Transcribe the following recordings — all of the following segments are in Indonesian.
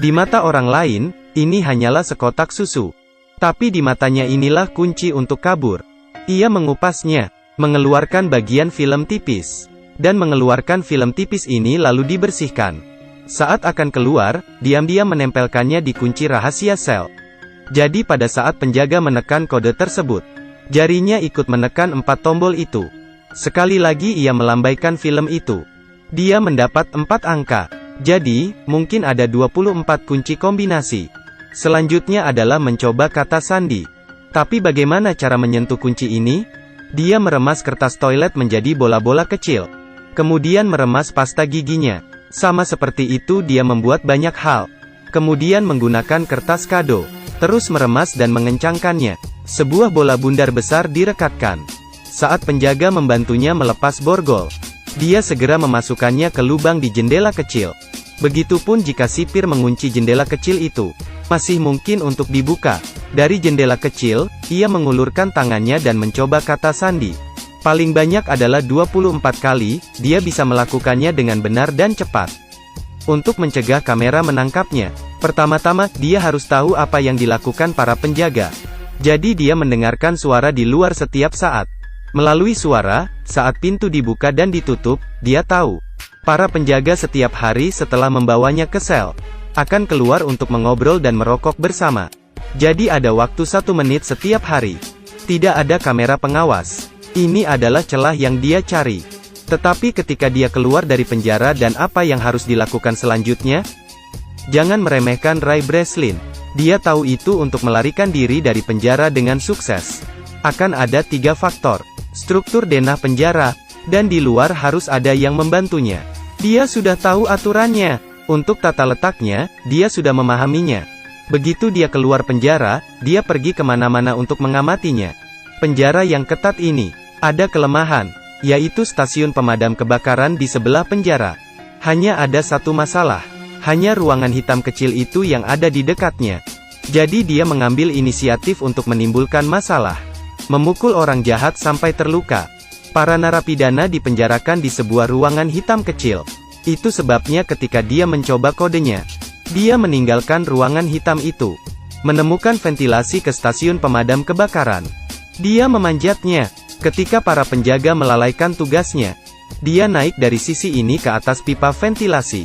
Di mata orang lain, ini hanyalah sekotak susu. Tapi di matanya inilah kunci untuk kabur. Ia mengupasnya, mengeluarkan bagian film tipis, dan mengeluarkan film tipis ini lalu dibersihkan. Saat akan keluar, diam-diam menempelkannya di kunci rahasia sel. Jadi pada saat penjaga menekan kode tersebut, jarinya ikut menekan 4 tombol itu. Sekali lagi ia melambaikan film itu. Dia mendapat 4 angka. Jadi, mungkin ada 24 kunci kombinasi. Selanjutnya adalah mencoba kata sandi. Tapi bagaimana cara menyentuh kunci ini? Dia meremas kertas toilet menjadi bola-bola kecil. Kemudian meremas pasta giginya. Sama seperti itu dia membuat banyak hal. Kemudian menggunakan kertas kado. Terus meremas dan mengencangkannya. Sebuah bola bundar besar direkatkan. Saat penjaga membantunya melepas borgol, dia segera memasukkannya ke lubang di jendela kecil. Begitupun jika sipir mengunci jendela kecil itu, masih mungkin untuk dibuka. Dari jendela kecil, ia mengulurkan tangannya dan mencoba kata sandi. Paling banyak adalah 24 kali, dia bisa melakukannya dengan benar dan cepat. Untuk mencegah kamera menangkapnya, pertama-tama, dia harus tahu apa yang dilakukan para penjaga. Jadi dia mendengarkan suara di luar setiap saat. Melalui suara, saat pintu dibuka dan ditutup, dia tahu. Para penjaga setiap hari setelah membawanya ke sel, akan keluar untuk mengobrol dan merokok bersama. Jadi ada waktu 1 menit setiap hari. Tidak ada kamera pengawas. Ini adalah celah yang dia cari. Tetapi ketika dia keluar dari penjara dan apa yang harus dilakukan selanjutnya? Jangan meremehkan Ray Breslin. Dia tahu itu untuk melarikan diri dari penjara dengan sukses. Akan ada 3 faktor. Struktur denah penjara, dan di luar harus ada yang membantunya. Dia sudah tahu aturannya. Untuk tata letaknya, dia sudah memahaminya. Begitu dia keluar penjara, dia pergi kemana-mana untuk mengamatinya. Penjara yang ketat ini, ada kelemahan, yaitu stasiun pemadam kebakaran di sebelah penjara. Hanya ada satu masalah, hanya ruangan hitam kecil itu yang ada di dekatnya. Jadi dia mengambil inisiatif untuk menimbulkan masalah. Memukul orang jahat sampai terluka. Para narapidana dipenjarakan di sebuah ruangan hitam kecil. Itu sebabnya ketika dia mencoba kodenya, dia meninggalkan ruangan hitam itu. Menemukan ventilasi ke stasiun pemadam kebakaran. Dia memanjatnya. Ketika para penjaga melalaikan tugasnya, dia naik dari sisi ini ke atas pipa ventilasi.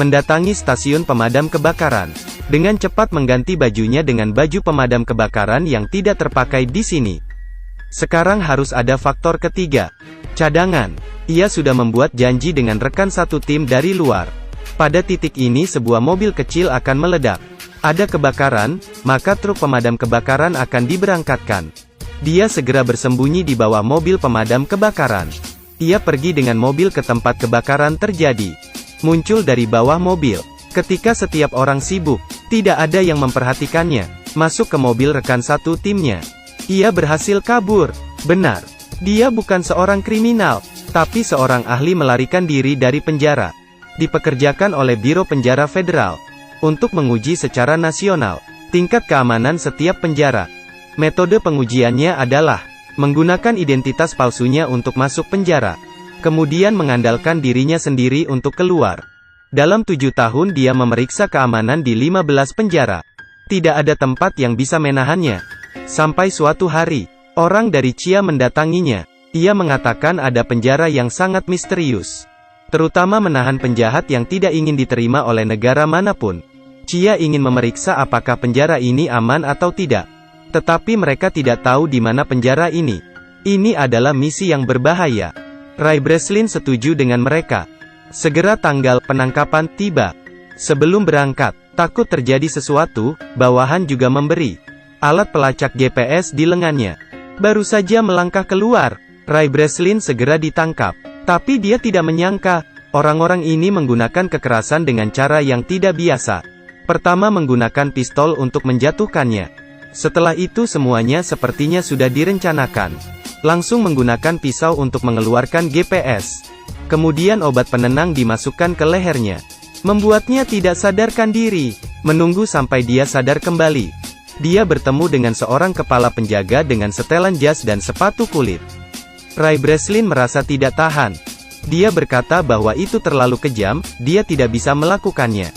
Mendatangi stasiun pemadam kebakaran. Dengan cepat mengganti bajunya dengan baju pemadam kebakaran yang tidak terpakai di sini. Sekarang harus ada faktor ketiga. Cadangan. Ia sudah membuat janji dengan rekan satu tim dari luar. Pada titik ini sebuah mobil kecil akan meledak. Ada kebakaran, maka truk pemadam kebakaran akan diberangkatkan. Dia segera bersembunyi di bawah mobil pemadam kebakaran. Ia pergi dengan mobil ke tempat kebakaran terjadi. Muncul dari bawah mobil. Ketika setiap orang sibuk, tidak ada yang memperhatikannya. Masuk ke mobil rekan satu timnya. Ia berhasil kabur. Benar. Dia bukan seorang kriminal, tapi seorang ahli melarikan diri dari penjara. Dipekerjakan oleh Biro Penjara Federal untuk menguji secara nasional tingkat keamanan setiap penjara. Metode pengujiannya adalah menggunakan identitas palsunya untuk masuk penjara, kemudian mengandalkan dirinya sendiri untuk keluar. Dalam 7 tahun dia memeriksa keamanan di 15 penjara. Tidak ada tempat yang bisa menahannya. Sampai suatu hari, orang dari Chia mendatanginya. Ia mengatakan ada penjara yang sangat misterius, terutama menahan penjahat yang tidak ingin diterima oleh negara manapun. Chia ingin memeriksa apakah penjara ini aman atau tidak. Tetapi mereka tidak tahu di mana penjara ini. Ini adalah misi yang berbahaya. Ray Breslin setuju dengan mereka. Segera tanggal penangkapan tiba. Sebelum berangkat, takut terjadi sesuatu, bawahan juga memberi alat pelacak GPS di lengannya. Baru saja melangkah keluar, Ray Breslin segera ditangkap. Tapi dia tidak menyangka, orang-orang ini menggunakan kekerasan dengan cara yang tidak biasa. Pertama menggunakan pistol untuk menjatuhkannya. Setelah itu semuanya sepertinya sudah direncanakan. Langsung menggunakan pisau untuk mengeluarkan GPS. Kemudian obat penenang dimasukkan ke lehernya. Membuatnya tidak sadarkan diri. Menunggu sampai dia sadar kembali. Dia bertemu dengan seorang kepala penjaga dengan setelan jas dan sepatu kulit. Ray Breslin merasa tidak tahan. Dia berkata bahwa itu terlalu kejam, dia tidak bisa melakukannya.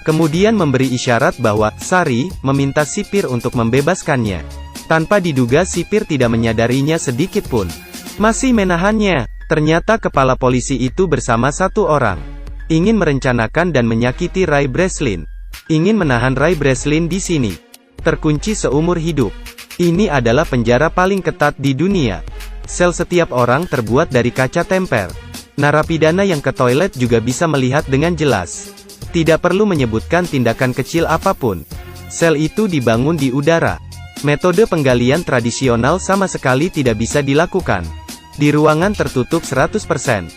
Kemudian memberi isyarat bahwa Sari meminta sipir untuk membebaskannya. Tanpa diduga sipir tidak menyadarinya sedikit pun. Masih menahannya. Ternyata kepala polisi itu bersama satu orang. Ingin merencanakan dan menyakiti Ray Breslin. Ingin menahan Ray Breslin di sini. Terkunci seumur hidup. Ini adalah penjara paling ketat di dunia. Sel setiap orang terbuat dari kaca temper. Narapidana yang ke toilet juga bisa melihat dengan jelas. Tidak perlu menyebutkan tindakan kecil apapun. Sel itu dibangun di udara. Metode penggalian tradisional sama sekali tidak bisa dilakukan. Di ruangan tertutup 100%.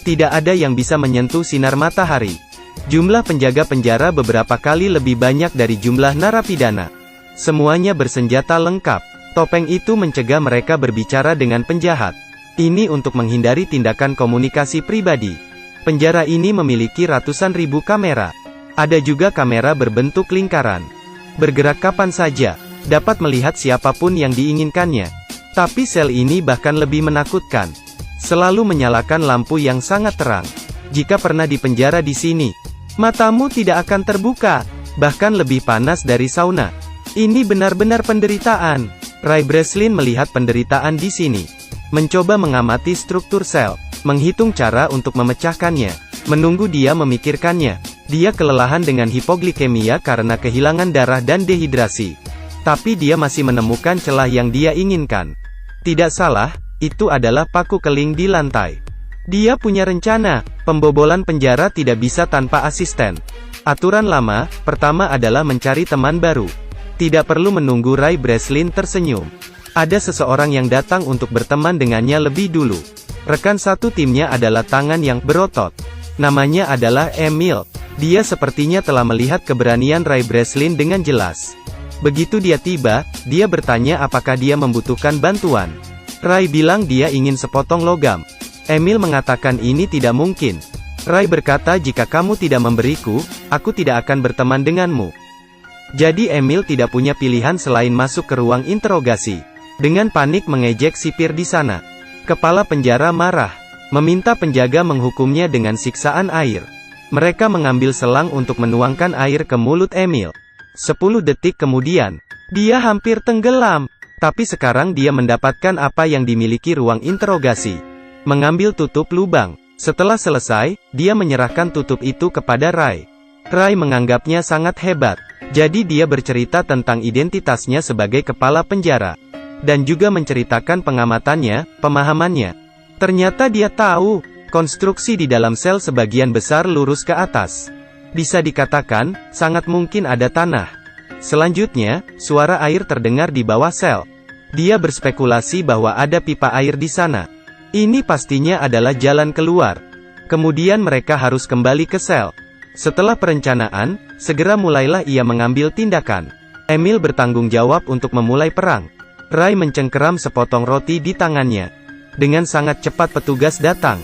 Tidak ada yang bisa menyentuh sinar matahari. Jumlah penjaga penjara beberapa kali lebih banyak dari jumlah narapidana. Semuanya bersenjata lengkap. Topeng itu mencegah mereka berbicara dengan penjahat. Ini untuk menghindari tindakan komunikasi pribadi. Penjara ini memiliki ratusan ribu kamera. Ada juga kamera berbentuk lingkaran. Bergerak kapan saja, dapat melihat siapapun yang diinginkannya. Tapi sel ini bahkan lebih menakutkan. Selalu menyalakan lampu yang sangat terang. Jika pernah dipenjara di sini, matamu tidak akan terbuka. Bahkan lebih panas dari sauna. Ini benar-benar penderitaan. Ray Breslin melihat penderitaan di sini. Mencoba mengamati struktur sel. Menghitung cara untuk memecahkannya. Menunggu dia memikirkannya. Dia kelelahan dengan hipoglikemia karena kehilangan darah dan dehidrasi. Tapi dia masih menemukan celah yang dia inginkan. Tidak salah, itu adalah paku keling di lantai. Dia punya rencana. Pembobolan penjara tidak bisa tanpa asisten. Aturan lama, pertama adalah mencari teman baru. Tidak perlu menunggu Ray Breslin tersenyum. Ada seseorang yang datang untuk berteman dengannya lebih dulu. Rekan satu timnya adalah tangan yang berotot. Namanya adalah Emil. Dia sepertinya telah melihat keberanian Ray Breslin dengan jelas. Begitu dia tiba, dia bertanya apakah dia membutuhkan bantuan. Ray bilang dia ingin sepotong logam. Emil mengatakan ini tidak mungkin. Ray berkata jika kamu tidak memberiku, aku tidak akan berteman denganmu. Jadi Emil tidak punya pilihan selain masuk ke ruang interogasi. Dengan panik mengejek sipir di sana. Kepala penjara marah, meminta penjaga menghukumnya dengan siksaan air. Mereka mengambil selang untuk menuangkan air ke mulut Emil. 10 detik kemudian, dia hampir tenggelam. Tapi sekarang dia mendapatkan apa yang dimiliki ruang interogasi. Mengambil tutup lubang. Setelah selesai, dia menyerahkan tutup itu kepada Ray. Ray menganggapnya sangat hebat. Jadi dia bercerita tentang identitasnya sebagai kepala penjara. Dan juga menceritakan pengamatannya, pemahamannya. Ternyata dia tahu, konstruksi di dalam sel sebagian besar lurus ke atas. Bisa dikatakan, sangat mungkin ada tanah. Selanjutnya, suara air terdengar di bawah sel. Dia berspekulasi bahwa ada pipa air di sana. Ini pastinya adalah jalan keluar. Kemudian mereka harus kembali ke sel. Setelah perencanaan, segera mulailah ia mengambil tindakan. Emil bertanggung jawab untuk memulai perang. Ray mencengkeram sepotong roti di tangannya. Dengan sangat cepat petugas datang.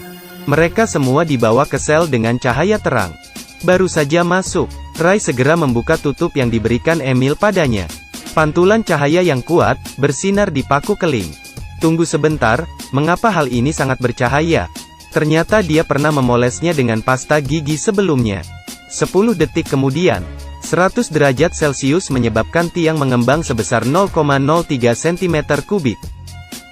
Mereka semua dibawa ke sel dengan cahaya terang. Baru saja masuk, Ray segera membuka tutup yang diberikan Emil padanya. Pantulan cahaya yang kuat, bersinar di paku keling. Tunggu sebentar, mengapa hal ini sangat bercahaya? Ternyata dia pernah memolesnya dengan pasta gigi sebelumnya. 10 detik kemudian, 100 derajat Celcius menyebabkan tiang mengembang sebesar 0,03 cm3.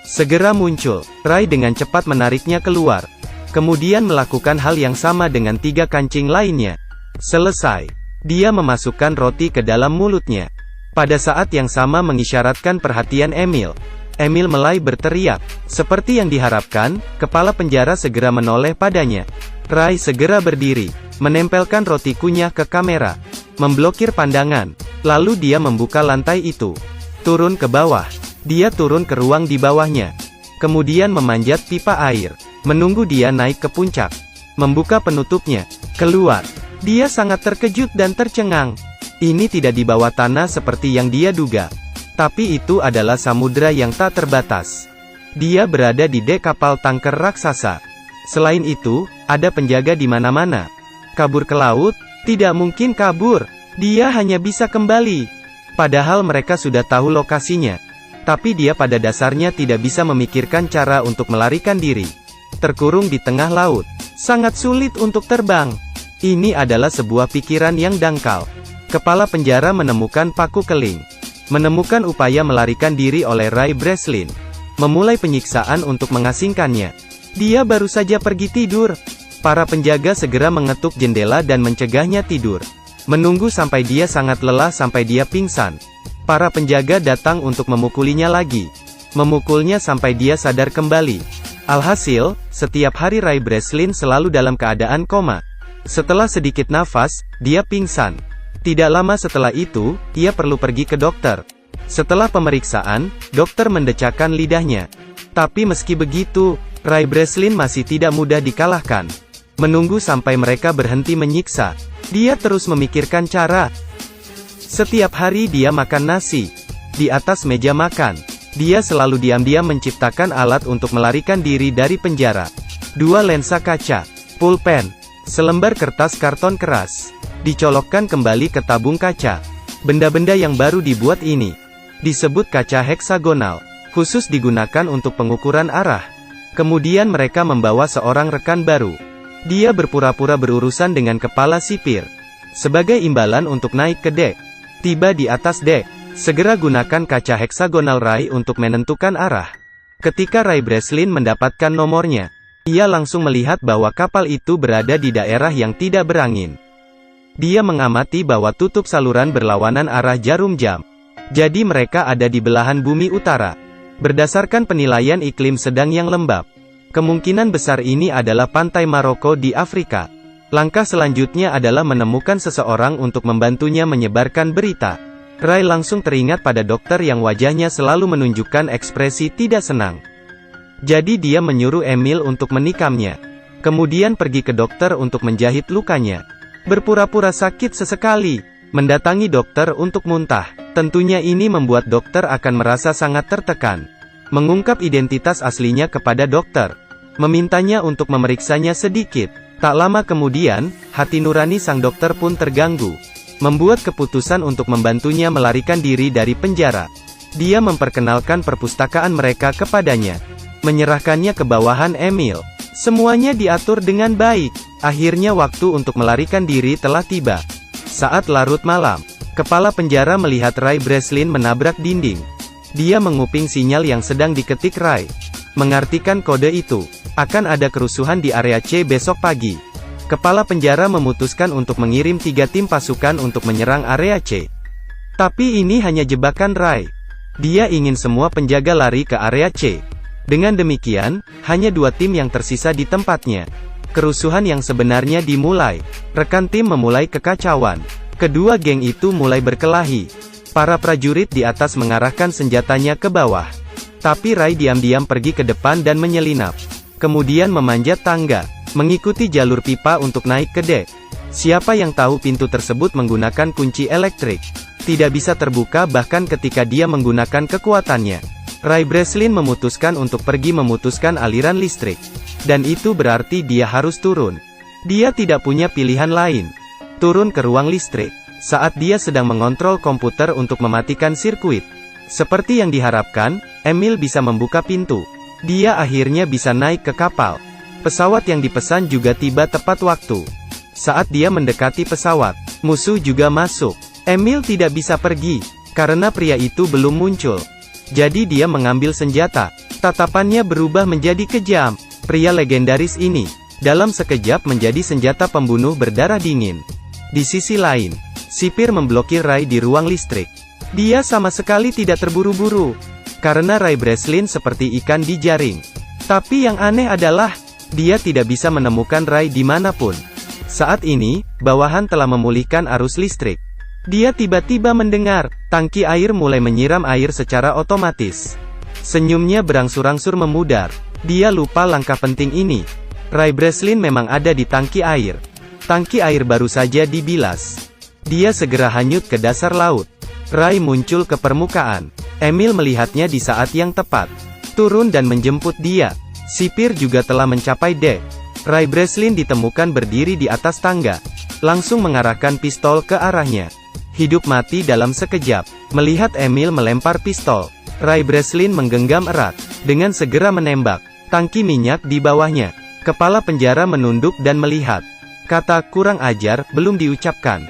Segera muncul, Ray dengan cepat menariknya keluar. Kemudian melakukan hal yang sama dengan 3 kancing lainnya. Selesai. Dia memasukkan roti ke dalam mulutnya. Pada saat yang sama mengisyaratkan perhatian Emil. Emil mulai berteriak. Seperti yang diharapkan, kepala penjara segera menoleh padanya. Ray segera berdiri, menempelkan roti kunyah ke kamera. Memblokir pandangan. Lalu dia membuka lantai itu. Turun ke bawah. Dia turun ke ruang di bawahnya. Kemudian memanjat pipa air. Menunggu dia naik ke puncak. Membuka penutupnya. Keluar. Dia sangat terkejut dan tercengang. Ini tidak di bawah tanah seperti yang dia duga. Tapi itu adalah samudera yang tak terbatas. Dia berada di dek kapal tanker raksasa. Selain itu, ada penjaga di mana-mana. Kabur ke laut? Tidak mungkin kabur. Dia hanya bisa kembali. Padahal mereka sudah tahu lokasinya. Tapi dia pada dasarnya tidak bisa memikirkan cara untuk melarikan diri. Terkurung di tengah laut. Sangat sulit untuk terbang. Ini adalah sebuah pikiran yang dangkal. Kepala penjara menemukan paku keling. Menemukan upaya melarikan diri oleh Ray Breslin. Memulai penyiksaan untuk mengasingkannya. Dia baru saja pergi tidur. Para penjaga segera mengetuk jendela dan mencegahnya tidur. Menunggu sampai dia sangat lelah sampai dia pingsan. Para penjaga datang untuk memukulinya lagi. Memukulnya sampai dia sadar kembali. Alhasil, setiap hari Ray Breslin selalu dalam keadaan koma. Setelah sedikit nafas, dia pingsan. Tidak lama setelah itu, ia perlu pergi ke dokter. Setelah pemeriksaan, dokter mendecakkan lidahnya. Tapi meski begitu, Ray Breslin masih tidak mudah dikalahkan. Menunggu sampai mereka berhenti menyiksa. Dia terus memikirkan cara. Setiap hari dia makan nasi. Di atas meja makan. Dia selalu diam-diam menciptakan alat untuk melarikan diri dari penjara. 2 lensa kaca. Pulpen. Selembar kertas karton keras. Dicolokkan kembali ke tabung kaca. Benda-benda yang baru dibuat ini disebut kaca heksagonal. Khusus digunakan untuk pengukuran arah. Kemudian mereka membawa seorang rekan baru. Dia berpura-pura berurusan dengan kepala sipir. Sebagai imbalan untuk naik ke dek. Tiba di atas dek. Segera gunakan kaca heksagonal Ray untuk menentukan arah. Ketika Ray Breslin mendapatkan nomornya, ia langsung melihat bahwa kapal itu berada di daerah yang tidak berangin. Dia mengamati bahwa tutup saluran berlawanan arah jarum jam. Jadi mereka ada di belahan bumi utara. Berdasarkan penilaian iklim sedang yang lembab. Kemungkinan besar ini adalah pantai Maroko di Afrika. Langkah selanjutnya adalah menemukan seseorang untuk membantunya menyebarkan berita. Ray langsung teringat pada dokter yang wajahnya selalu menunjukkan ekspresi tidak senang. Jadi dia menyuruh Emil untuk menikamnya. Kemudian pergi ke dokter untuk menjahit lukanya. Berpura-pura sakit sesekali. Mendatangi dokter untuk muntah. Tentunya ini membuat dokter akan merasa sangat tertekan. Mengungkap identitas aslinya kepada dokter. Memintanya untuk memeriksanya sedikit. Tak lama kemudian, hati nurani sang dokter pun terganggu. Membuat keputusan untuk membantunya melarikan diri dari penjara. Dia memperkenalkan perpustakaan mereka kepadanya. Menyerahkannya ke bawahan Emil. Semuanya diatur dengan baik. Akhirnya waktu untuk melarikan diri telah tiba. Saat larut malam, kepala penjara melihat Ray Breslin menabrak dinding. Dia menguping sinyal yang sedang diketik Ray. Mengartikan kode itu, akan ada kerusuhan di area C besok pagi. Kepala penjara memutuskan untuk mengirim 3 tim pasukan untuk menyerang area C. Tapi ini hanya jebakan Ray. Dia ingin semua penjaga lari ke area C. Dengan demikian, hanya 2 tim yang tersisa di tempatnya. Kerusuhan yang sebenarnya dimulai. Rekan tim memulai kekacauan. Kedua geng itu mulai berkelahi. Para prajurit di atas mengarahkan senjatanya ke bawah. Tapi Ray diam-diam pergi ke depan dan menyelinap. Kemudian memanjat tangga. Mengikuti jalur pipa untuk naik ke dek. Siapa yang tahu pintu tersebut menggunakan kunci elektrik. Tidak bisa terbuka bahkan ketika dia menggunakan kekuatannya. Ray Breslin memutuskan untuk pergi memutuskan aliran listrik. Dan itu berarti dia harus turun. Dia tidak punya pilihan lain. Turun ke ruang listrik. Saat dia sedang mengontrol komputer untuk mematikan sirkuit. Seperti yang diharapkan, Emil bisa membuka pintu. Dia akhirnya bisa naik ke kapal. Pesawat yang dipesan juga tiba tepat waktu. Saat dia mendekati pesawat, musuh juga masuk. Emil tidak bisa pergi, karena pria itu belum muncul. Jadi dia mengambil senjata. Tatapannya berubah menjadi kejam. Pria legendaris ini, dalam sekejap menjadi senjata pembunuh berdarah dingin. Di sisi lain, sipir memblokir Ray di ruang listrik. Dia sama sekali tidak terburu-buru. Karena Ray Breslin seperti ikan di jaring. Tapi yang aneh adalah, dia tidak bisa menemukan Ray dimanapun. Saat ini, bawahan telah memulihkan arus listrik. Dia tiba-tiba mendengar, tangki air mulai menyiram air secara otomatis. Senyumnya berangsur-angsur memudar. Dia lupa langkah penting ini. Ray Breslin memang ada di tangki air. Tangki air baru saja dibilas. Dia segera hanyut ke dasar laut. Ray muncul ke permukaan. Emil melihatnya di saat yang tepat. Turun dan menjemput dia. Sipir juga telah mencapai dek. Ray Breslin ditemukan berdiri di atas tangga. Langsung mengarahkan pistol ke arahnya. Hidup mati dalam sekejap. Melihat Emil melempar pistol, Ray Breslin menggenggam erat. Dengan segera menembak. Tangki minyak di bawahnya. Kepala penjara menunduk dan melihat. Kata "kurang ajar" belum diucapkan.